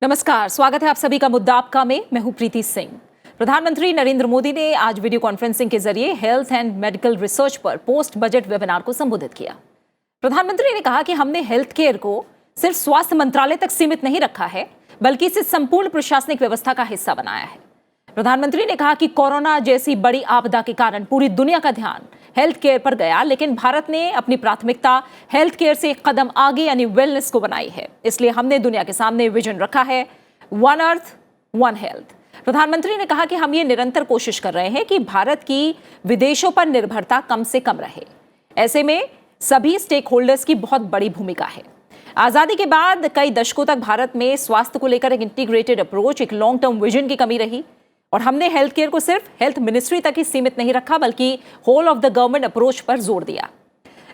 नमस्कार, स्वागत है आप सभी का मुद्दा आपका में। मैं हूं प्रीति सिंह। प्रधानमंत्री नरेंद्र मोदी ने आज वीडियो कॉन्फ्रेंसिंग के जरिए हेल्थ एंड मेडिकल रिसर्च पर पोस्ट बजट वेबिनार को संबोधित किया। प्रधानमंत्री ने कहा कि हमने हेल्थ केयर को सिर्फ स्वास्थ्य मंत्रालय तक सीमित नहीं रखा है, बल्कि इसे संपूर्ण प्रशासनिक व्यवस्था का हिस्सा बनाया है। प्रधानमंत्री ने कहा कि कोरोना जैसी बड़ी आपदा के कारण पूरी दुनिया का ध्यान हेल्थ केयर पर गया, लेकिन भारत ने अपनी प्राथमिकता हेल्थ केयर से एक कदम आगे यानी वेलनेस को बनाई है। इसलिए हमने दुनिया के सामने विजन रखा है, वन अर्थ वन हेल्थ। प्रधानमंत्री ने कहा कि हम ये निरंतर कोशिश कर रहे हैं कि भारत की विदेशों पर निर्भरता कम से कम रहे। ऐसे में सभी स्टेक होल्डर्स की बहुत बड़ी भूमिका है। आजादी के बाद कई दशकों तक भारत में स्वास्थ्य को लेकर एक इंटीग्रेटेड अप्रोच, एक लॉन्ग टर्म विजन की कमी रही और हमने हेल्थ केयर को सिर्फ हेल्थ मिनिस्ट्री तक ही सीमित नहीं रखा, बल्कि whole of the government approach पर जोर दिया।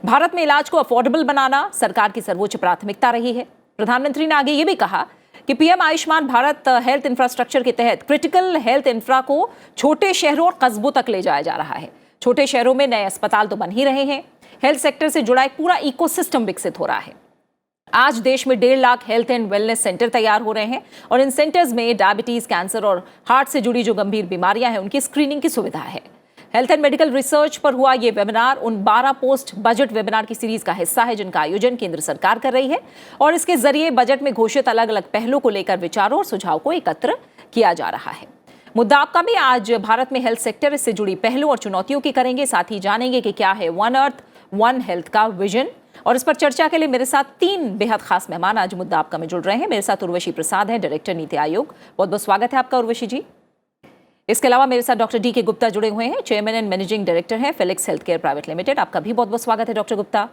भारत में इलाज को अफोर्डेबल बनाना सरकार की सर्वोच्च प्राथमिकता रही है। प्रधानमंत्री ने आगे ये भी कहा कि PM Ayushman Bharat health infrastructure के तहत क्रिटिकल हेल्थ इंफ्रा को छोटे शहरों और कस्बों तक ले जाया जा रहा है। छोटे शहरों में नए अस्पताल तो बन ही रहे हैं, हेल्थ सेक्टर से जुड़ा एक पूरा इकोसिस्टम विकसित हो रहा है। आज देश में 1.5 lakh health and wellness centre तैयार हो रहे हैं और इन सेंटर्स में डायबिटीज, कैंसर और हार्ट से जुड़ी जो गंभीर बीमारियां हैं उनकी स्क्रीनिंग की सुविधा है। हेल्थ एंड मेडिकल रिसर्च पर हुआ ये वेबिनार उन 12 पोस्ट बजट वेबिनार की सीरीज का हिस्सा है जिनका आयोजन केंद्र सरकार कर रही है और इसके जरिए बजट में घोषित अलग अलग पहलों को लेकर विचारों और सुझाव को एकत्र किया जा रहा है। मुद्दा आपका भी आज भारत में हेल्थ सेक्टर से जुड़ी पहलू और चुनौतियों की करेंगे, साथ ही जानेंगे कि क्या है वन अर्थ वन हेल्थ का विजन। और इस पर चर्चा के लिए मेरे साथ 3 बेहद खास मेहमान आज मुद्दा आपका में जुड़ रहे हैं। मेरे साथ उर्वशी प्रसाद हैं, डायरेक्टर नीति आयोग। बहुत बहुत स्वागत है आपका उर्वशी जी। इसके अलावा मेरे साथ डॉक्टर DK गुप्ता जुड़े हुए हैं, चेयरमैन एंड मैनेजिंग डायरेक्टर हैं Felix health care private limited. आपका भी बहुत बहुत स्वागत है डॉक्टर गुप्ता।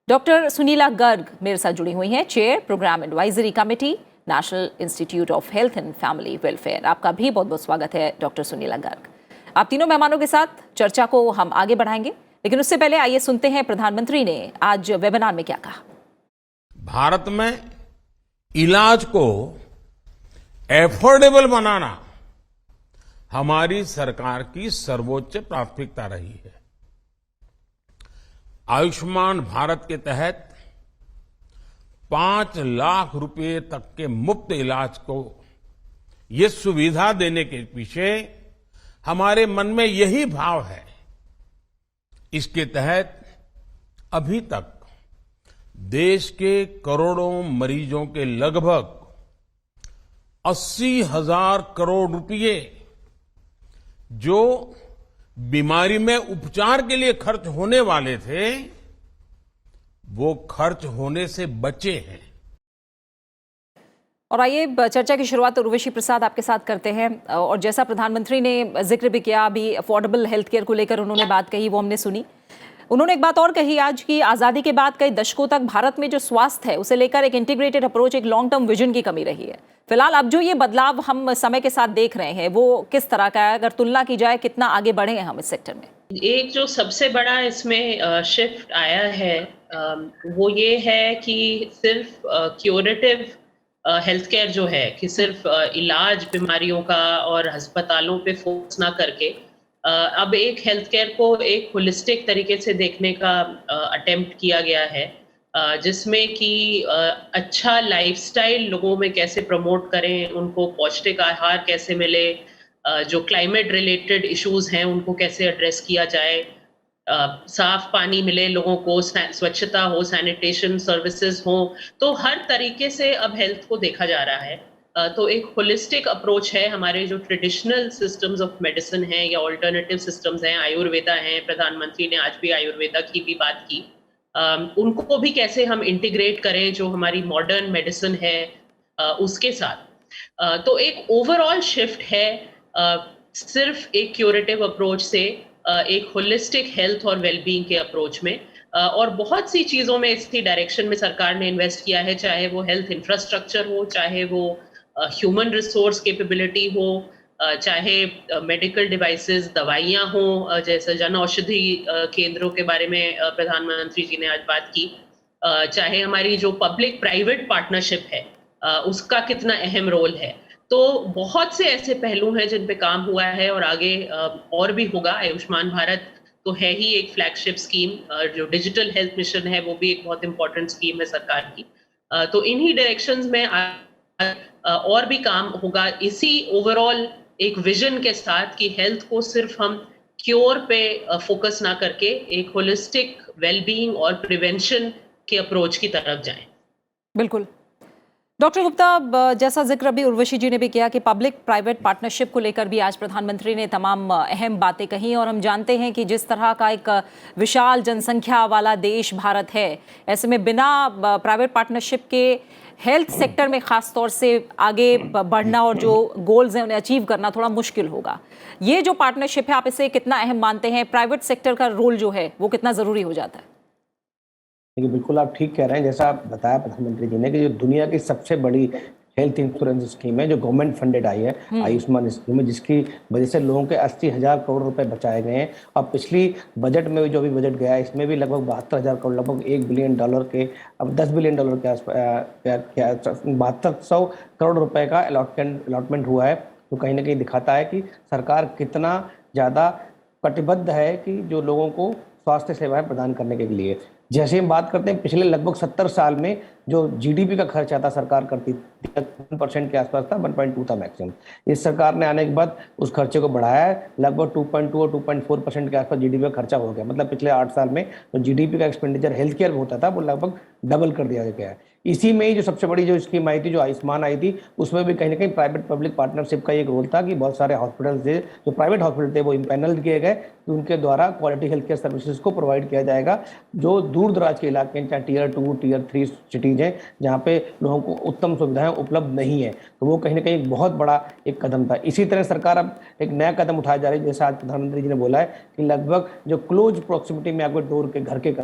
डॉक्टर सुनीला गर्ग मेरे साथ जुड़ी हुई हैं, chair programme advisory committee, national institute of health and family welfare. आपका भी बहुत बहुत स्वागत है डॉक्टर सुनीला गर्ग। आप तीनों मेहमानों के साथ चर्चा को हम आगे बढ़ाएंगे, लेकिन उससे पहले आइए सुनते हैं प्रधानमंत्री ने आज वेबिनार में क्या कहा। भारत में इलाज को एफोर्डेबल बनाना हमारी सरकार की सर्वोच्च प्राथमिकता रही है। आयुष्मान भारत के तहत 5 लाख रुपए तक के मुफ्त इलाज को ये सुविधा देने के पीछे हमारे मन में यही भाव है। इसके तहत अभी तक देश के करोड़ों मरीजों के लगभग 80,000 करोड़ रुपए जो बीमारी में उपचार के लिए खर्च होने वाले थे, वो खर्च होने से बचे हैं। और आइए चर्चा की शुरुआत उर्वशी प्रसाद आपके साथ करते हैं। और जैसा प्रधानमंत्री ने जिक्र भी किया, अभी अफोर्डेबल हेल्थ केयर को लेकर उन्होंने बात कही, वो हमने सुनी। उन्होंने एक बात और कही आज की आज़ादी के बाद कई दशकों तक भारत में जो स्वास्थ्य है उसे लेकर एक इंटीग्रेटेड अप्रोच, एक लॉन्ग टर्म विजन की कमी रही है। फिलहाल अब जो ये बदलाव हम समय के साथ देख रहे हैं वो किस तरह का है, अगर तुलना की जाए कितना आगे बढ़े हैं हम इस सेक्टर में? एक जो सबसे बड़ा इसमें शिफ्ट आया है वो ये है कि सिर्फ क्यूरेटिव हेल्थ केयर जो है कि सिर्फ इलाज बीमारियों का और अस्पतालों पे फोकस ना करके अब एक हेल्थ केयर को एक होलिस्टिक तरीके से देखने का अटेम्प्ट किया गया है, जिसमें कि अच्छा लाइफस्टाइल लोगों में कैसे प्रमोट करें, उनको पौष्टिक आहार कैसे मिले, जो क्लाइमेट रिलेटेड इश्यूज हैं उनको कैसे एड्रेस किया जाए, साफ पानी मिले लोगों को, स्वच्छता हो, सैनिटेशन सर्विसेज हो, तो हर तरीके से अब हेल्थ को देखा जा रहा है। तो एक होलिस्टिक अप्रोच है। हमारे जो ट्रेडिशनल सिस्टम्स ऑफ मेडिसिन हैं या ऑल्टरनेटिव सिस्टम्स हैं, आयुर्वेदा हैं, प्रधानमंत्री ने आज भी आयुर्वेदा की भी बात की, उनको भी कैसे हम इंटीग्रेट करें जो हमारी मॉडर्न मेडिसिन है उसके साथ। तो एक ओवरऑल शिफ्ट है सिर्फ एक क्यूरेटिव अप्रोच से एक होलिस्टिक हेल्थ और वेलबींग के अप्रोच में, और बहुत सी चीज़ों में इसी डायरेक्शन में सरकार ने इन्वेस्ट किया है, चाहे वो हेल्थ इंफ्रास्ट्रक्चर हो, चाहे वो ह्यूमन रिसोर्स कैपेबिलिटी हो, चाहे मेडिकल डिवाइसेस, दवाइयाँ हों, जैसे जन औषधि केंद्रों के बारे में प्रधानमंत्री जी ने आज बात की, चाहे हमारी जो पब्लिक प्राइवेट पार्टनरशिप है उसका कितना अहम रोल है। तो बहुत से ऐसे पहलू हैं जिन पे काम हुआ है और आगे और भी होगा। आयुष्मान भारत तो है ही एक फ्लैगशिप स्कीम, जो डिजिटल हेल्थ मिशन है वो भी एक बहुत इंपॉर्टेंट स्कीम है सरकार की। तो इन्हीं डायरेक्शंस में और भी काम होगा इसी ओवरऑल एक विजन के साथ कि हेल्थ को सिर्फ हम क्योर पे फोकस ना करके एक होलिस्टिक वेलबीइंग और प्रिवेंशन के अप्रोच की तरफ जाएं। बिल्कुल। डॉक्टर गुप्ता, जैसा जिक्र अभी उर्वशी जी ने भी किया कि पब्लिक प्राइवेट पार्टनरशिप को लेकर भी आज प्रधानमंत्री ने तमाम अहम बातें कही, और हम जानते हैं कि जिस तरह का एक विशाल जनसंख्या वाला देश भारत है, ऐसे में बिना प्राइवेट पार्टनरशिप के हेल्थ सेक्टर में खास तौर से आगे बढ़ना और जो गोल्स हैं उन्हें अचीव करना थोड़ा मुश्किल होगा। ये जो पार्टनरशिप है, आप इसे कितना अहम मानते हैं? प्राइवेट सेक्टर का रोल जो है वो कितना ज़रूरी हो जाता है? देखिए, बिल्कुल आप ठीक कह रहे हैं। जैसा आप बताया प्रधानमंत्री जी ने कि जो दुनिया की सबसे बड़ी हेल्थ इंश्योरेंस स्कीम है, जो गवर्नमेंट फंडेड आई है, आयुष्मान स्कीम है, जिसकी वजह से लोगों के 80,000 करोड़ रुपए बचाए गए हैं। और पिछली बजट में भी जो भी बजट गया है, इसमें भी लगभग 72,000 करोड़, लगभग $1 बिलियन के, अब $10 बिलियन के आसपास 7200 करोड़ रुपए का अलॉटमेंट हुआ है। तो कहीं ना कहीं दिखाता है कि सरकार कितना ज़्यादा कटिबद्ध है कि जो लोगों को स्वास्थ्य सेवाएं प्रदान करने के लिए। जैसे हम बात करते हैं, पिछले लगभग 70 साल में जो जीडीपी का खर्चा था सरकार करती थी, 1% के आसपास था, 1.2 था मैक्सिमम। इस सरकार ने आने के बाद उस खर्चे को बढ़ाया है, लगभग 2.2 और 2.4% के आसपास जीडीपी का खर्चा हो गया। मतलब पिछले 8 साल में जो जीडीपी का एक्सपेंडिचर हेल्थ केयर में होता था वो लगभग डबल कर दिया गया है। इसी में ही जो सबसे बड़ी जो स्कीम आई थी, जो आयुष्मान आई थी, उसमें भी कहीं ना कहीं प्राइवेट पब्लिक पार्टनरशिप का एक रोल था कि बहुत सारे हॉस्पिटल थे, जो प्राइवेट हॉस्पिटल थे, वो इम्पैनल किए गए कि उनके द्वारा क्वालिटी हेल्थ केयर सर्विसेज को प्रोवाइड किया जाएगा, जो दूर दराज के इलाके हैं, चाहे टियर 2 टियर 3 सिटीज हैं, जहाँ पे लोगों को उत्तम सुविधाएं उपलब्ध नहीं है। तो वो कहीं ना कहीं बहुत बड़ा एक कदम था। इसी तरह सरकार अब एक नया कदम उठाया जा रही है, जैसे आज प्रधानमंत्री जी ने बोला है कि लगभग जो क्लोज प्रॉक्सिमिटी में आपके डोर के घर के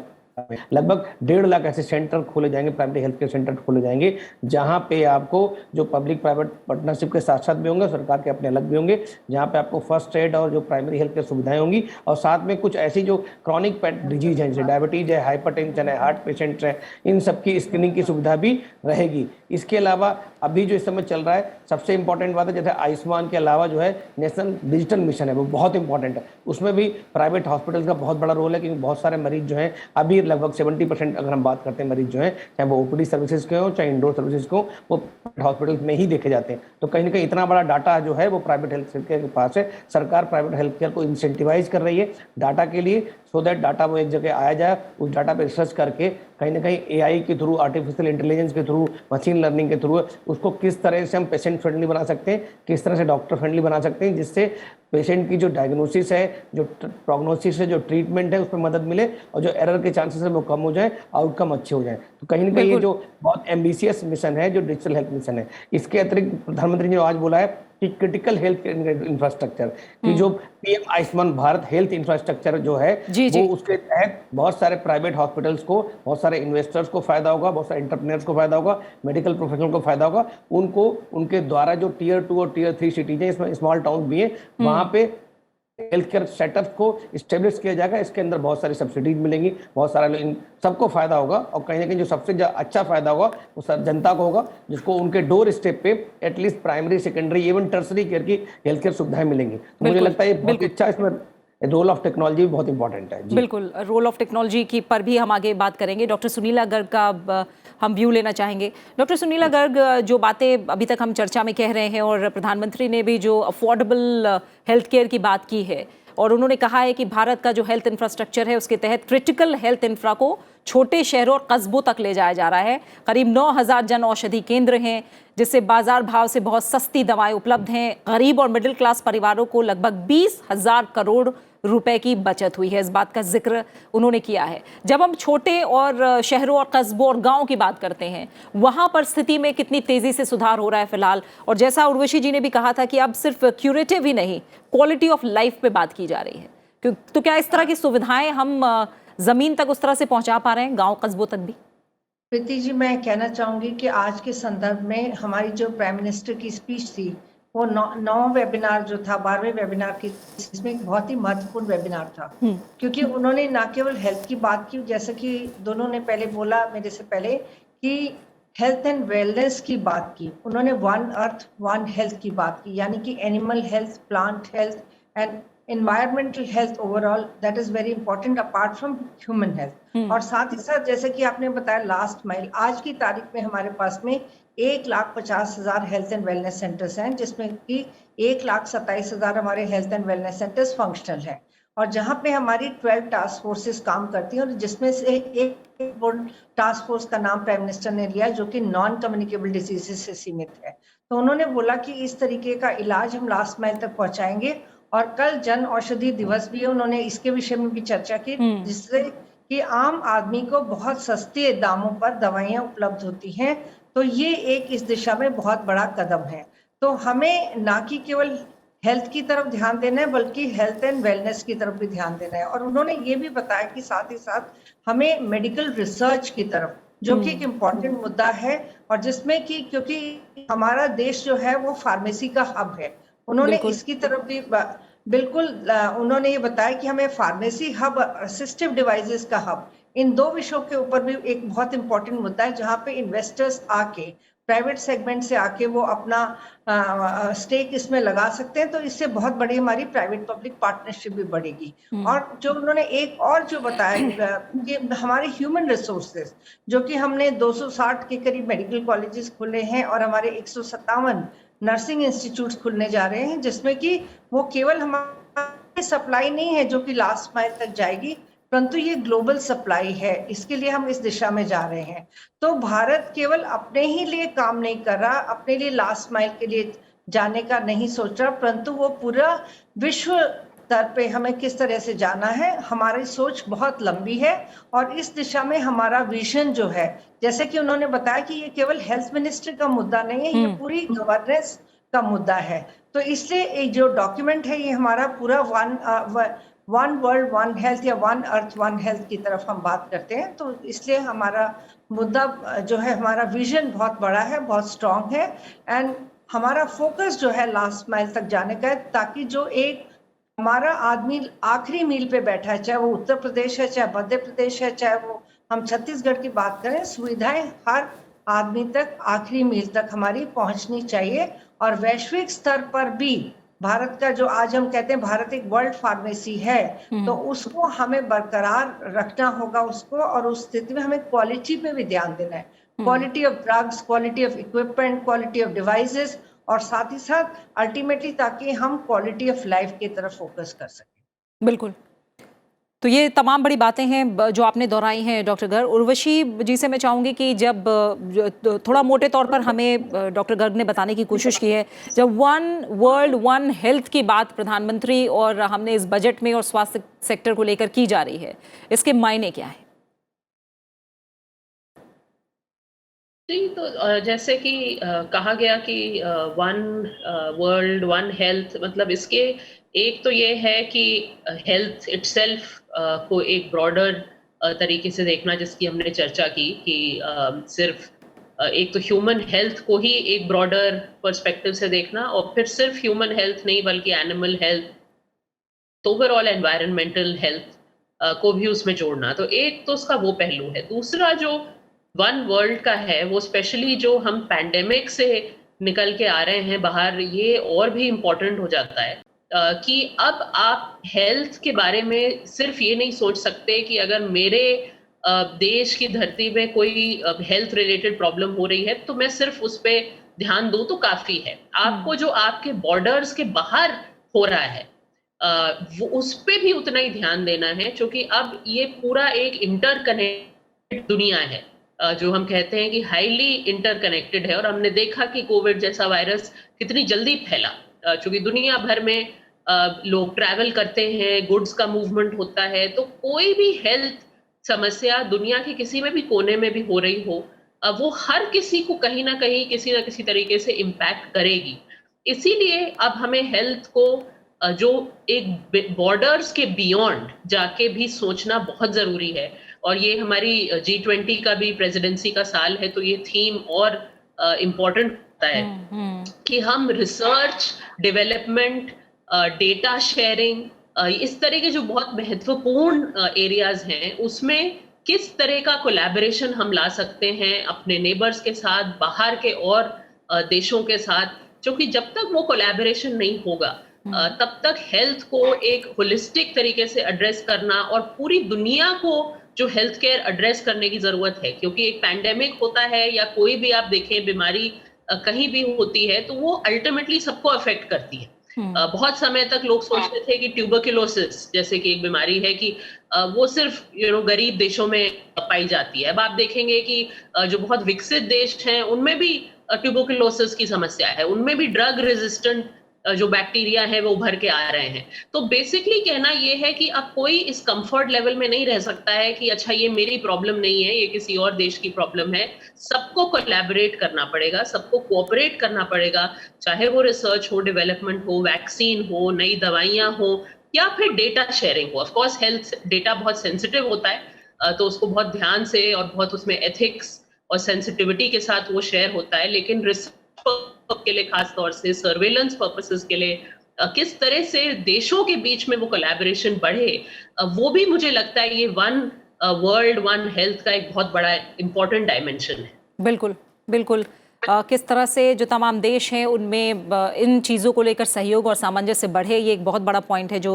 लगभग 1.5 लाख ऐसे सेंटर खोले जाएंगे, प्राइमरी हेल्थ केयर सेंटर खोले जाएंगे, जहां पे आपको जो पब्लिक प्राइवेट पार्टनरशिप के साथ साथ भी होंगे, सरकार के अपने अलग भी होंगे, जहां पे आपको फर्स्ट एड और जो प्राइमरी हेल्थ केयर सुविधाएं होंगी, और साथ में कुछ ऐसी जो क्रॉनिक डिजीज हैं, जैसे डायबिटीज है, हाइपरटेंशन है, हार्ट पेशेंट्स हैं, इन सबकी स्क्रीनिंग की सुविधा भी रहेगी। इसके अलावा अभी जो इस समय चल रहा है, सबसे इंपॉर्टेंट बात है, जैसे आयुष्मान के अलावा जो है नेशनल डिजिटल मिशन है, वो बहुत इंपॉर्टेंट है। उसमें भी प्राइवेट हॉस्पिटल्स का बहुत बड़ा रोल है, क्योंकि बहुत सारे मरीज जो हैं, अभी लगभग 70% अगर हम बात करते हैं मरीज जो हैं, चाहे वो ओपीडी सर्विसेज के हो, चाहे इंडोर सर्विसेज को, वो हॉस्पिटल्स में ही देखे जाते हैं। तो कहीं ना कहीं इतना बड़ा डाटा जो है वो प्राइवेट हेल्थ केयर के पास है। सरकार प्राइवेट हेल्थ केयर को इंसेंटिवाइज कर रही है डाटा के लिए, सो दैट डाटा वो एक जगह आया जाए, उस डाटा पे रिसर्च करके कहीं ना कहीं एआई के थ्रू, आर्टिफिशियल इंटेलिजेंस के थ्रू, मशीन लर्निंग के थ्रू उसको किस तरह से हम पेशेंट फ्रेंडली बना सकते हैं, किस तरह से डॉक्टर फ्रेंडली बना सकते हैं, जिससे पेशेंट की जो डायग्नोसिस है, जो प्रोग्नोसिस है, जो ट्रीटमेंट है, उस पर मदद मिले और जो एरर के चांसेस है वो कम हो जाए, आउटकम अच्छे हो जाए। तो कहीं ना कहीं ये जो बहुत एम्बिशियस मिशन है, जो डिजिटल हेल्थ मिशन है, इसके अतिरिक्त प्रधानमंत्री ने आज बोला है कि क्रिटिकल हेल्थ इंफ्रास्ट्रक्चर की जो PM Ayushman Bharat health infrastructure जो है, वो उसके तहत बहुत सारे प्राइवेट हॉस्पिटल्स को, बहुत सारे इन्वेस्टर्स को फायदा होगा, बहुत सारे एंटरप्रेन्योर्स को फायदा होगा, मेडिकल प्रोफेशनल को फायदा होगा। उनको उनके द्वारा जो टियर 2 और टियर 3 सिटीज हैं, इसमें स्मॉल टाउन भी है, वहां पे हेल्थ केयर सेटअप को स्टेब्लिश किया जाएगा। इसके अंदर बहुत सारी सब्सिडीज मिलेंगी, बहुत सारा इन सबको फायदा होगा, और कहीं ना कहीं जो सबसे अच्छा फायदा होगा वो सर जनता को होगा, जिसको उनके डोर स्टेप पे at least primary, secondary, even tertiary care की हेल्थ केयर सुविधाएं मिलेंगी। तो मुझे लगता है ये बहुत अच्छा, इसमें रोल ऑफ टेक्नोलॉजी भी बहुत इंपॉर्टेंट है। बिल्कुल, रोल ऑफ टेक्नोलॉजी की पर भी हम आगे बात करेंगे। डॉक्टर सुनीला गर्ग का हम व्यू लेना चाहेंगे। डॉक्टर सुनीला गर्ग, जो बातें अभी तक हम चर्चा में कह रहे हैं, और प्रधानमंत्री ने भी जो अफोर्डेबल हेल्थ केयर की बात की है, और उन्होंने कहा है कि भारत का जो हेल्थ इंफ्रास्ट्रक्चर है उसके तहत क्रिटिकल हेल्थ इंफ्रा को छोटे शहरों और कस्बों तक ले जाया जा रहा है। करीब 9,000 जन औषधि केंद्र हैं, जिससे बाजार भाव से बहुत सस्ती दवाएं उपलब्ध हैं। गरीब और मिडिल क्लास परिवारों को लगभग 20,000 करोड़ रुपए की बचत हुई है। इस बात का जिक्र उन्होंने किया है। जब हम छोटे और शहरों और कस्बों और गांव की बात करते हैं, वहां पर स्थिति में कितनी तेजी से सुधार हो रहा है फिलहाल, और जैसा उर्वशी जी ने भी कहा था कि अब सिर्फ क्यूरेटिव ही नहीं, क्वालिटी ऑफ लाइफ पे बात की जा रही है। तो क्या इस तरह की सुविधाएं हम जमीन तक उस तरह से पहुंचा पा रहे हैं, गाँव कस्बों तक भी? प्रीति जी, मैं कहना चाहूंगी कि आज के संदर्भ में हमारी जो प्राइम मिनिस्टर की स्पीच थी, वो 9वां वेबिनार जो था, 12वें वेबिनार की, इसमें एक बहुत ही महत्वपूर्ण वेबिनार था, क्योंकि उन्होंने न केवल हेल्थ की बात की, जैसे कि दोनों ने पहले बोला मेरे से पहले, कि हेल्थ एंड वेलनेस की बात की। उन्होंने 1 अर्थ 1 हेल्थ की बात की, यानी कि animal health, plant health and environmental health overall, that is very important apart from human health। और साथ ही साथ जैसे कि आपने बताया लास्ट माइल, आज की तारीख में हमारे पास में 1,50,000 हेल्थ एंड वेलनेस सेंटर्स हैं, जिसमें कि 1,27,000 हमारे health and wellness centres functional हैं, और जहां पे हमारी 12 टास्क फोर्सेस काम करती हैं, और जिसमें से एक टास्क फोर्स का नाम प्राइम मिनिस्टर ने लिया जो कि नॉन कम्युनिकेबल डिजीजेस से सीमित है। तो उन्होंने बोला कि इस तरीके का इलाज हम लास्ट माइल तक पहुंचाएंगे, और कल जन औषधि दिवस भी है, उन्होंने इसके विषय में भी चर्चा की, जिससे कि आम आदमी को बहुत सस्ते दामों पर दवाइयां उपलब्ध होती हैं। तो ये एक इस दिशा में बहुत बड़ा कदम है। तो हमें ना कि केवल हेल्थ की तरफ ध्यान देना है, बल्कि हेल्थ एंड वेलनेस की तरफ भी ध्यान देना है। और उन्होंने ये भी बताया कि साथ ही साथ हमें मेडिकल रिसर्च की तरफ, जो कि एक इम्पॉर्टेंट मुद्दा है, और जिसमें कि क्योंकि हमारा देश जो है वो फार्मेसी का हब है, उन्होंने इसकी तरफ भी बिल्कुल उन्होंने ये बताया कि हमें फार्मेसी हब, असिस्टिव डिवाइसेस का हब, इन दो विषयों के ऊपर भी एक बहुत इंपॉर्टेंट मुद्दा है, जहां पे इन्वेस्टर्स आके प्राइवेट सेगमेंट से आके वो अपना स्टेक इसमें लगा सकते हैं। तो इससे बहुत बड़ी हमारी प्राइवेट पब्लिक पार्टनरशिप भी बढ़ेगी। और जो उन्होंने एक और जो बताया कि हमारे ह्यूमन रिसोर्सेज, जो कि हमने 260 के करीब मेडिकल कॉलेजेस खुले हैं, और हमारे 157 नर्सिंग इंस्टीट्यूट्स खुलने जा रहे हैं, जिसमें कि वो केवल हमारी सप्लाई नहीं है जो कि लास्ट माइल तक जाएगी, परंतु ये ग्लोबल सप्लाई है। इसके लिए हम इस दिशा में जा रहे हैं। तो भारत केवल अपने ही लिए काम नहीं कर रहा, अपने लिए लास्ट माइल के लिए जाने का नहीं सोच रहा, परंतु वो पूरा विश्व स्तर पे हमें किस तरह से जाना है, हमारी सोच बहुत लंबी है। और इस दिशा में हमारा विजन जो है, जैसे कि उन्होंने बताया कि ये केवल हेल्थ मिनिस्ट्री का मुद्दा नहीं है, ये पूरी गवर्नेंस का मुद्दा है। तो इसलिए एक जो डॉक्यूमेंट है, ये हमारा पूरा वन वर्ल्ड वन हेल्थ या वन अर्थ वन हेल्थ की तरफ हम बात करते हैं। तो इसलिए हमारा मुद्दा जो है, हमारा विजन बहुत बड़ा है, बहुत स्ट्रांग है, एंड हमारा फोकस जो है लास्ट माइल तक जाने का है, ताकि जो एक हमारा आदमी आखिरी मील पे बैठा है, चाहे वो उत्तर प्रदेश है, चाहे मध्य प्रदेश है, चाहे वो हम छत्तीसगढ़ की बात करें, सुविधाएं हर आदमी तक आखिरी मील तक हमारी पहुंचनी चाहिए। और वैश्विक स्तर पर भी भारत का जो आज हम कहते हैं भारत एक वर्ल्ड फार्मेसी है, तो उसको हमें बरकरार रखना होगा उसको, और उस स्थिति में हमें क्वालिटी पे भी ध्यान देना है, quality of drugs, quality of equipment, quality of devices, और साथ ही साथ अल्टीमेटली ताकि हम क्वालिटी ऑफ लाइफ की तरफ फोकस कर सकें। बिल्कुल। तो ये तमाम बड़ी बातें हैं जो आपने दोहराई हैं डॉक्टर गर्ग। उर्वशी जी से मैं चाहूँगी कि जब थोड़ा मोटे तौर पर हमें डॉक्टर गर्ग ने बताने की कोशिश की है, जब वन वर्ल्ड वन हेल्थ की बात प्रधानमंत्री और हमने इस बजट में और स्वास्थ्य सेक्टर को लेकर की जा रही है, इसके मायने क्या है? जी, तो जैसे कि कहा गया कि वन वर्ल्ड वन हेल्थ, मतलब इसके एक तो ये है कि हेल्थ इटसेल्फ को एक ब्रॉडर तरीके से देखना, जिसकी हमने चर्चा की कि सिर्फ एक तो ह्यूमन हेल्थ को ही एक ब्रॉडर पर्सपेक्टिव से देखना, और फिर सिर्फ ह्यूमन हेल्थ नहीं बल्कि एनिमल हेल्थ, तो ओवरऑल एनवायरमेंटल हेल्थ को भी उसमें जोड़ना। तो एक तो उसका वो पहलू है। दूसरा जो वन वर्ल्ड का है, वो स्पेशली जो हम पैंडेमिक से निकल के आ रहे हैं बाहर, ये और भी इम्पोर्टेंट हो जाता है कि अब आप हेल्थ के बारे में सिर्फ ये नहीं सोच सकते कि अगर मेरे देश की धरती में कोई हेल्थ रिलेटेड प्रॉब्लम हो रही है तो मैं सिर्फ उस पर ध्यान दूं तो काफी है। आपको जो आपके बॉर्डर्स के बाहर हो रहा है वो उस पर भी उतना ही ध्यान देना है, क्योंकि अब ये पूरा एक इंटरकनेक्टेड दुनिया है, जो हम कहते हैं कि हाईली इंटरकनेक्टेड है। और हमने देखा कि कोविड जैसा वायरस कितनी जल्दी फैला, क्योंकि दुनिया भर में लोग ट्रैवल करते हैं, गुड्स का मूवमेंट होता है, तो कोई भी हेल्थ समस्या दुनिया के किसी में भी कोने में भी हो रही हो, वो हर किसी को कहीं ना कहीं किसी ना किसी तरीके से इम्पैक्ट करेगी। इसीलिए अब हमें हेल्थ को जो एक बॉर्डर्स के बियॉन्ड जाके भी सोचना बहुत जरूरी है। और ये हमारी G20 का भी प्रेसिडेंसी का साल है, तो ये थीम और इम्पोर्टेंट होता है कि हम रिसर्च, डेवलपमेंट, डेटा शेयरिंग, इस तरह के जो बहुत महत्वपूर्ण एरियाज हैं, उसमें किस तरह का कोलैबोरेशन हम ला सकते हैं अपने नेबर्स के साथ, बाहर के और देशों के साथ। क्योंकि जब तक वो कोलैबोरेशन नहीं होगा तब तक हेल्थ को एक होलिस्टिक तरीके से एड्रेस करना और पूरी दुनिया को जो हेल्थ केयर एड्रेस करने की जरूरत है, क्योंकि एक पैंडेमिक होता है या कोई भी आप देखें बीमारी कहीं भी होती है तो वो अल्टीमेटली सबको अफेक्ट करती है। बहुत समय तक लोग सोचते थे कि ट्यूबरक्लोसिस जैसे कि एक बीमारी है कि वो सिर्फ गरीब देशों में पाई जाती है। अब आप देखेंगे कि जो बहुत विकसित देश हैं उनमें भी ट्यूबरक्लोसिस की समस्या है, उनमें भी ड्रग रेजिस्टेंट जो बैक्टीरिया है वो उभर के आ रहे हैं। तो बेसिकली कहना ये है कि अब कोई इस कंफर्ट लेवल में नहीं रह सकता है कि अच्छा ये मेरी प्रॉब्लम नहीं है, ये किसी और देश की प्रॉब्लम है। सबको कोलैबोरेट करना पड़ेगा, सबको कोऑपरेट करना पड़ेगा, चाहे वो रिसर्च हो, डेवलपमेंट हो, वैक्सीन हो, नई दवाइयां हो या फिर डेटा शेयरिंग हो। ऑफ कोर्स हेल्थ डेटा बहुत सेंसिटिव होता है, तो उसको बहुत ध्यान से और बहुत उसमें एथिक्स और सेंसिटिविटी के साथ वो शेयर होता है, लेकिन रिसर्च के लिए खास तौर से सर्वेलेंस पर्पसेस के लिए किस तरह से देशों के बीच में वो कोलैबोरेशन बढ़े, वो भी मुझे लगता है ये वन वर्ल्ड वन हेल्थ का एक बहुत बड़ा इंपॉर्टेंट डायमेंशन है। बिल्कुल बिल्कुल। किस तरह से जो तमाम देश हैं उनमें इन चीज़ों को लेकर सहयोग और सामंजस्य बढ़े, ये एक बहुत बड़ा पॉइंट है जो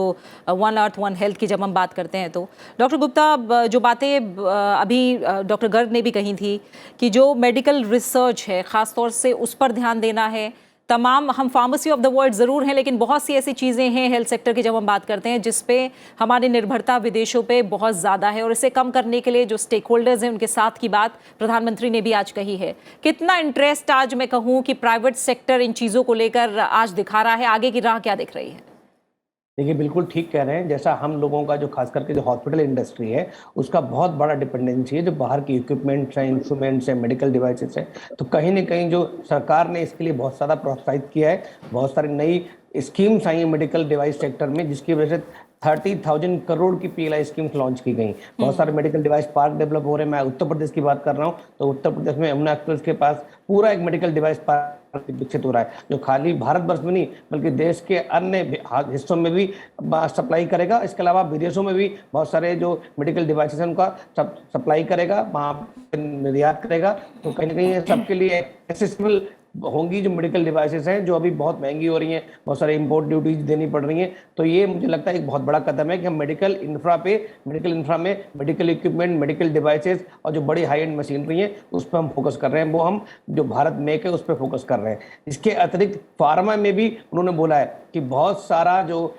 वन अर्थ वन हेल्थ की जब हम बात करते हैं तो। डॉक्टर गुप्ता, जो बातें अभी डॉक्टर गर्ग ने भी कही थी कि जो मेडिकल रिसर्च है ख़ास तौर से उस पर ध्यान देना है। तमाम हम फार्मेसी ऑफ द वर्ल्ड ज़रूर हैं, लेकिन बहुत सी ऐसी चीज़ें हैं हेल्थ सेक्टर की जब हम बात करते हैं जिस पे हमारी निर्भरता विदेशों पे बहुत ज़्यादा है, और इसे कम करने के लिए जो स्टेक होल्डर्स हैं उनके साथ की बात प्रधानमंत्री ने भी आज कही है। कितना इंटरेस्ट आज मैं कहूँ कि प्राइवेट सेक्टर इन चीज़ों को लेकर आज दिखा रहा है, आगे की राह क्या दिख रही है? देखिए, बिल्कुल ठीक कह रहे हैं। जैसा हम लोगों का जो खास करके जो हॉस्पिटल इंडस्ट्री है उसका बहुत बड़ा डिपेंडेंसी है जो बाहर की इक्विपमेंट्स हैं, इंस्ट्रूमेंट्स हैं, मेडिकल डिवाइसेस हैं, तो कहीं ना कहीं जो सरकार ने इसके लिए बहुत ज़्यादा प्रोत्साहित किया है। बहुत सारी नई स्कीम्स आई हैं मेडिकल डिवाइस सेक्टर में, जिसकी वजह से 30,000 करोड़ की PLI स्कीम्स लॉन्च की गई। बहुत सारे मेडिकल डिवाइस पार्क डेवलप हो रहे हैं। मैं उत्तर प्रदेश की बात कर रहा हूँ तो उत्तर प्रदेश में यमुना एक्सप्रेस के पास पूरा एक मेडिकल डिवाइस पार्क विकसित हो रहा है, जो खाली भारतवर्ष में नहीं बल्कि देश के अन्य हिस्सों में भी सप्लाई करेगा। इसके अलावा विदेशों में भी बहुत सारे जो मेडिकल डिवाइसेस हैं उनका सप्लाई करेगा, वहाँ निर्यात करेगा। तो कहीं ना कहीं सबके लिए एक्सेसिबल होंगी जो मेडिकल डिवाइसेस हैं, जो अभी बहुत महंगी हो रही हैं, बहुत सारे इंपोर्ट ड्यूटीज देनी पड़ रही हैं। तो ये मुझे लगता है एक बहुत बड़ा कदम है कि हम मेडिकल इंफ्रा में मेडिकल इक्विपमेंट, मेडिकल डिवाइसेस और जो बड़ी हाई एंड मशीनरी है उस पर हम फोकस कर रहे हैं। वो हम जो भारत मेक है उस पर फोकस कर रहे हैं। इसके अतिरिक्त फार्मा में भी उन्होंने बोला है कि बहुत सारा जो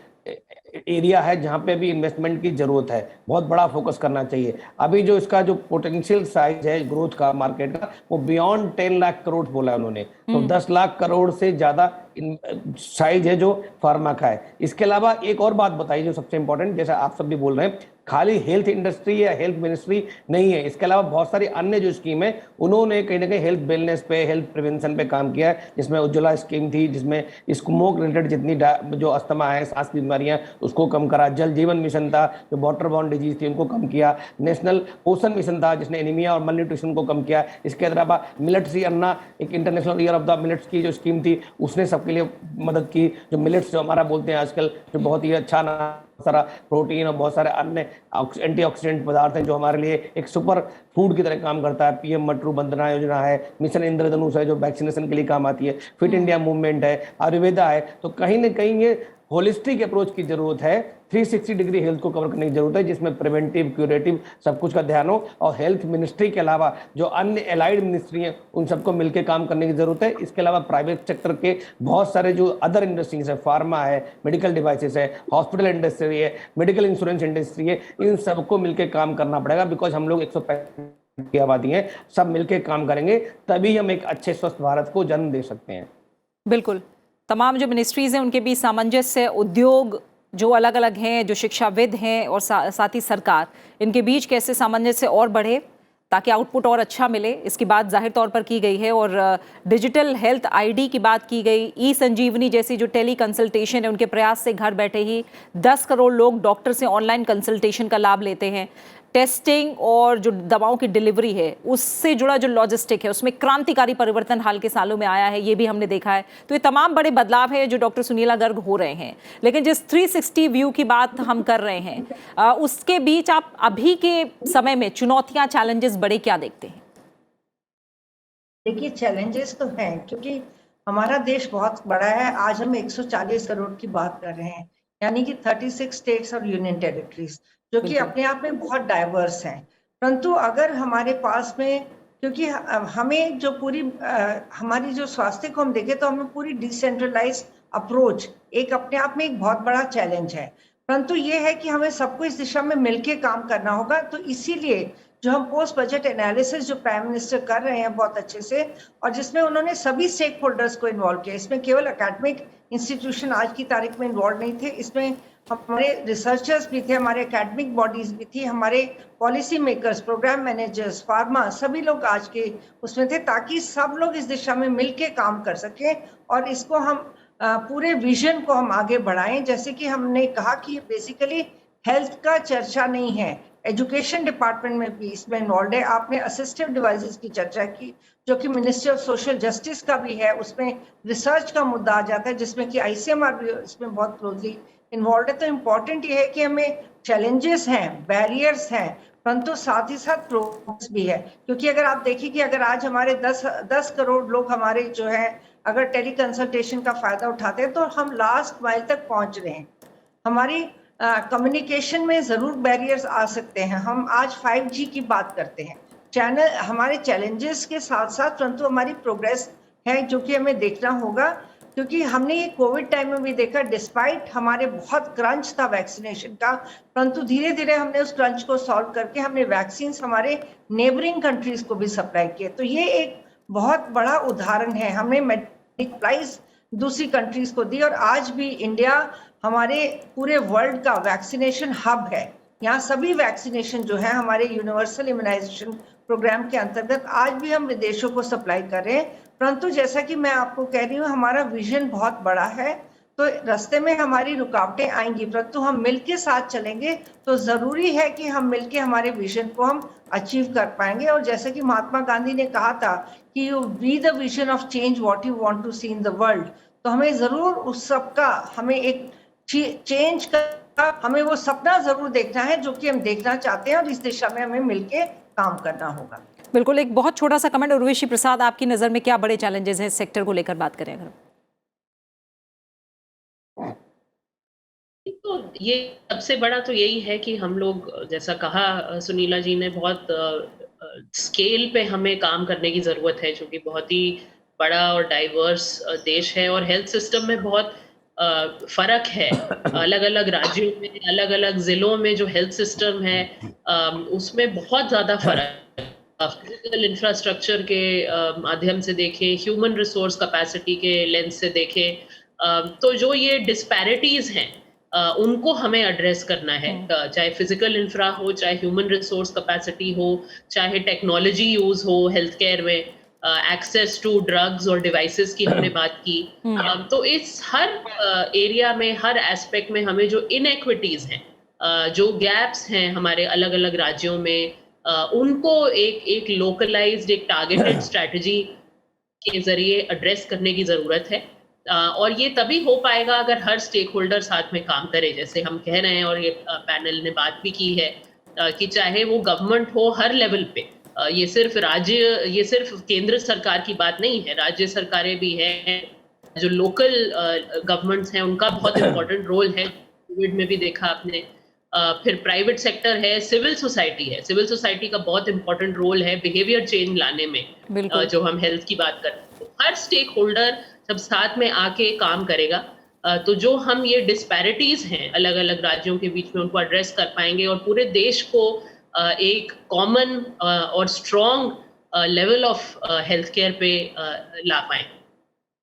एरिया है जहाँ पे भी इन्वेस्टमेंट की जरूरत है, बहुत बड़ा फोकस करना चाहिए। अभी जो इसका जो पोटेंशियल साइज है ग्रोथ का मार्केट का, वो बियॉन्ड 10 लाख करोड़ बोला है उन्होंने। तो 10 लाख करोड़ से ज्यादा साइज है जो फार्मा का है। इसके अलावा एक और बात बताइए जो सबसे इंपॉर्टेंट, जैसा आप सब भी बोल रहे हैं, खाली हेल्थ इंडस्ट्री या हेल्थ मिनिस्ट्री नहीं है, इसके अलावा बहुत सारी अन्य जो स्कीम है उन्होंने कहीं ना कहीं हेल्थ वेलनेस पे, हेल्थ प्रिवेंशन पे काम किया है। जिसमें उज्ज्वला स्कीम थी, जिसमें स्मोक रिलेटेड जितनी जो अस्थमा है, सांस की बीमारियां, उसको कम करा। जल जीवन मिशन था जो वाटर बॉर्न डिजीज थी उनको कम किया। नेशनल पोषण मिशन था जिसने एनीमिया और मलन्यूट्रिशन को कम किया। इसके अलावा मिलेट्स अन्ना, एक international year of the millets की जो स्कीम थी उसने सबके लिए मदद की। जो मिलेट्स जो हमारा बोलते हैं आजकल, जो बहुत ही अच्छा सारा प्रोटीन और बहुत सारे अन्य एंटीऑक्सीडेंट पदार्थ हैं जो हमारे लिए एक सुपर फूड की तरह काम करता है। PM मटरू बंदना योजना है, मिशन इंद्रधनुष है जो वैक्सीनेशन के लिए काम आती है, फिट इंडिया मूवमेंट है, आयुर्वेदा है। तो कहीं ना कहीं ये होलिस्टिक अप्रोच की जरूरत है, 360 डिग्री हेल्थ को कवर करने की जरूरत है, जिसमें प्रिवेंटिव, क्यूरेटिव सब कुछ का ध्यान हो। और हेल्थ मिनिस्ट्री के अलावा जो अन्य एलाइड मिनिस्ट्री हैं उन सबको मिलकर काम करने की जरूरत है। इसके अलावा प्राइवेट सेक्टर के बहुत सारे जो अदर इंडस्ट्रीज है, फार्मा है, मेडिकल डिवाइसेस है, हॉस्पिटल इंडस्ट्री है, मेडिकल इंश्योरेंस इंडस्ट्री है, इन सबको मिलकर काम करना पड़ेगा। बिकॉज हम लोग 165 की आबादी है, सब मिलकर काम करेंगे तभी हम एक अच्छे स्वस्थ भारत को जन्म दे सकते हैं। बिल्कुल, तमाम जो मिनिस्ट्रीज हैं उनके बीच सामंजस्य, उद्योग जो अलग अलग हैं, जो शिक्षाविद हैं और साथ ही सरकार, इनके बीच कैसे सामंजस्य और बढ़े ताकि आउटपुट और अच्छा मिले, इसकी बात जाहिर तौर पर की गई है। और डिजिटल हेल्थ ID की बात की गई, ई-संजीवनी जैसी जो टेली कंसल्टेशन है, उनके प्रयास से घर बैठे ही 10 करोड़ लोग डॉक्टर से ऑनलाइन कंसल्टेशन का लाभ लेते हैं। टेस्टिंग और जो दवाओं की डिलीवरी है उससे जुड़ा जो लॉजिस्टिक है उसमें क्रांतिकारी परिवर्तन हाल के सालों में आया है, ये भी हमने देखा है। तो ये तमाम बड़े बदलाव है जो डॉक्टर सुनीला गर्ग हो रहे हैं। लेकिन जिस 360 व्यू की बात हम कर रहे हैं उसके बीच आप अभी के समय में चुनौतियां, चैलेंजेस बड़े क्या देखते हैं? देखिए, चैलेंजेस तो हैं क्योंकि हमारा देश बहुत बड़ा है। आज हम 140 करोड़ की बात कर रहे हैं, यानी कि 36 स्टेट्स और यूनियन टेरिटरीज, जो कि बिल्कुल। अपने आप में बहुत डाइवर्स हैं। परंतु अगर हमारे पास में, क्योंकि हमें जो पूरी हमारी जो स्वास्थ्य को हम देखें तो हमें पूरी डिसेंट्रलाइज अप्रोच एक अपने आप में एक बहुत बड़ा चैलेंज है। परंतु ये है कि हमें सबको इस दिशा में मिलकर काम करना होगा। तो इसीलिए जो हम पोस्ट बजट एनालिसिस जो प्राइम मिनिस्टर कर रहे हैं बहुत अच्छे से, और जिसमें उन्होंने सभी स्टेक होल्डर्स को इन्वॉल्व किया, इसमें केवल एकेडमिक इंस्टीट्यूशन आज की तारीख में इन्वॉल्व नहीं थे, इसमें हमारे रिसर्चर्स भी थे, हमारे एकेडमिक बॉडीज भी थी, हमारे policy makers, programme managers, pharma, सभी लोग आज के उसमें थे, ताकि सब लोग इस दिशा में मिलके काम कर सकें और इसको हम पूरे विजन को हम आगे बढ़ाएं। जैसे कि हमने कहा कि बेसिकली हेल्थ का चर्चा नहीं है, एजुकेशन डिपार्टमेंट में भी इसमें इन्वॉल्व है। आपने असिस्टिव डिवाइसेस की चर्चा की, जो कि मिनिस्ट्री ऑफ सोशल जस्टिस का भी है, उसमें रिसर्च का मुद्दा आ जाता है, जिसमें कि ICMR भी इसमें बहुत क्लोजली इन्वॉल्व है। तो इम्पोर्टेंट ये है कि हमें चैलेंजेस हैं, बैरियर्स हैं, परंतु साथ ही साथ प्रोग्रेस भी है। क्योंकि अगर आप देखिए कि अगर आज हमारे 10 करोड़ लोग हमारे जो है अगर टेली कंसल्टेशन का फायदा उठाते हैं, तो हम लास्ट माइल तक पहुंच रहे हैं। हमारी कम्युनिकेशन में जरूर बैरियर्स आ सकते हैं। हम आज 5G की बात करते हैं, चैनल हमारे चैलेंजेस के साथ साथ, परंतु हमारी प्रोग्रेस है जो कि हमें देखना होगा। क्योंकि हमने ये कोविड टाइम में भी देखा, डिस्पाइट हमारे बहुत क्रंच था वैक्सीनेशन का, परंतु धीरे धीरे हमने उस क्रंच को सॉल्व करके हमने वैक्सीन हमारे नेबरिंग कंट्रीज को भी सप्लाई किए। तो ये एक बहुत बड़ा उदाहरण है, हमने सप्लाईज दूसरी कंट्रीज को दी, और आज भी इंडिया हमारे पूरे वर्ल्ड का वैक्सीनेशन हब है। यहाँ सभी वैक्सीनेशन जो है हमारे यूनिवर्सल इम्यूनाइजेशन प्रोग्राम के अंतर्गत आज भी हम विदेशों को सप्लाई कर रहे हैं। परंतु जैसा कि मैं आपको कह रही हूँ, हमारा विजन बहुत बड़ा है, तो रास्ते में हमारी रुकावटें आएंगी, परंतु हम मिलके साथ चलेंगे तो जरूरी है कि हम मिलके हमारे विजन को हम अचीव कर पाएंगे। और जैसे कि महात्मा गांधी ने कहा था कि you be the vision of change what you want to see in the world, तो हमें जरूर उस सब का, हमें एक चेंज का हमें वो सपना जरूर देखना है जो कि हम देखना चाहते हैं, और इस दिशा में हमें मिलके काम करना होगा। बिल्कुल, एक बहुत छोटा सा कमेंट, उर्वशी प्रसाद, आपकी नजर में क्या बड़े चैलेंजेस हैं इस सेक्टर को लेकर बात करें अगर? तो ये सबसे बड़ा तो यही है कि हम लोग, जैसा कहा सुनीला जी ने, बहुत स्केल पे हमें काम करने की जरूरत है, क्योंकि बहुत ही बड़ा और डाइवर्स देश है, और हेल्थ सिस्टम में बहुत फर्क है। अलग अलग राज्यों में, अलग अलग जिलों में जो हेल्थ सिस्टम है उसमें बहुत ज्यादा फर्क है। फिजिकल इंफ्रास्ट्रक्चर के माध्यम से देखें, ह्यूमन रिसोर्स कैपेसिटी के लेंस से देखें, तो जो ये डिस्पैरिटीज हैं उनको हमें एड्रेस करना है। चाहे फिजिकल इंफ्रा हो, चाहे ह्यूमन रिसोर्स कैपेसिटी हो, चाहे टेक्नोलॉजी यूज हो हेल्थ केयर में, एक्सेस टू ड्रग्स और डिवाइसेस की हमने बात की। तो इस हर एरिया में, हर एस्पेक्ट में हमें जो इनइक्विटीज हैं, जो गैप्स हैं हमारे अलग अलग राज्यों में, उनको एक लोकलाइज्ड, एक टारगेटेड स्ट्रैटेजी के जरिए एड्रेस करने की जरूरत है। और ये तभी हो पाएगा अगर हर स्टेक होल्डर साथ में काम करे, जैसे हम कह रहे हैं, और ये पैनल ने बात भी की है कि चाहे वो गवर्नमेंट हो हर लेवल पे, ये सिर्फ केंद्र सरकार की बात नहीं है, राज्य सरकारें भी हैं, जो लोकल गवर्नमेंट्स हैं उनका बहुत इम्पोर्टेंट रोल है, कोविड में भी देखा आपने। फिर प्राइवेट सेक्टर है, सिविल सोसाइटी है, सिविल सोसाइटी का बहुत इंपॉर्टेंट रोल है बिहेवियर चेंज लाने में, जो हम हेल्थ की बात करते हैं। हर स्टेक होल्डर जब साथ में आके काम करेगा, तो जो हम ये डिस्पैरिटीज हैं अलग अलग राज्यों के बीच में, उनको एड्रेस कर पाएंगे और पूरे देश को एक कॉमन और strong level of health care पे ला पाएंगे।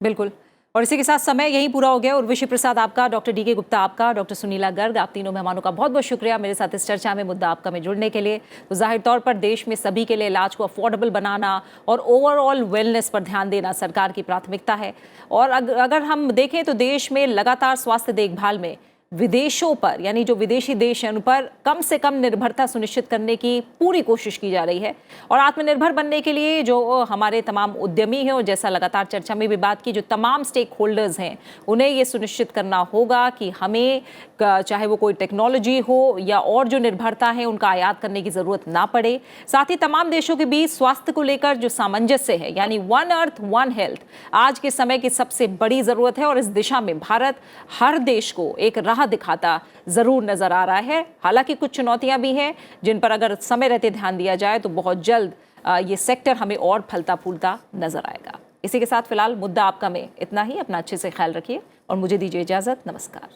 बिल्कुल, और इसी के साथ समय यही पूरा हो गया। उर्वशी प्रसाद आपका, डॉक्टर DK गुप्ता आपका, डॉक्टर सुनीला गर्ग, आप तीनों मेहमानों का बहुत बहुत शुक्रिया मेरे साथ इस चर्चा में मुद्दा आपका में जुड़ने के लिए। तो जाहिर तौर पर देश में सभी के लिए इलाज को अफोर्डेबल बनाना और ओवरऑल वेलनेस पर ध्यान देना सरकार की प्राथमिकता है। और अगर हम देखें तो देश में लगातार स्वास्थ्य देखभाल में विदेशों पर, यानी जो विदेशी देश हैं उन पर कम से कम निर्भरता सुनिश्चित करने की पूरी कोशिश की जा रही है। और आत्मनिर्भर बनने के लिए जो हमारे तमाम उद्यमी हैं, और जैसा लगातार चर्चा में भी बात की, जो तमाम स्टेक होल्डर्स हैं, उन्हें ये सुनिश्चित करना होगा कि हमें, चाहे वो कोई टेक्नोलॉजी हो या और जो निर्भरता है, उनका आयात करने की ज़रूरत ना पड़े। साथ ही तमाम देशों के बीच स्वास्थ्य को लेकर जो सामंजस्य है, यानी वन अर्थ वन हेल्थ, आज के समय की सबसे बड़ी ज़रूरत है। और इस दिशा में भारत हर देश को एक राह उत्साह दिखाता ज़रूर नज़र आ रहा है। हालांकि कुछ चुनौतियां भी हैं जिन पर अगर समय रहते ध्यान दिया जाए तो बहुत जल्द ये सेक्टर हमें और फलता फूलता नजर आएगा। इसी के साथ फिलहाल मुद्दा आपका में इतना ही। अपना अच्छे से ख्याल रखिए और मुझे दीजिए इजाज़त। नमस्कार।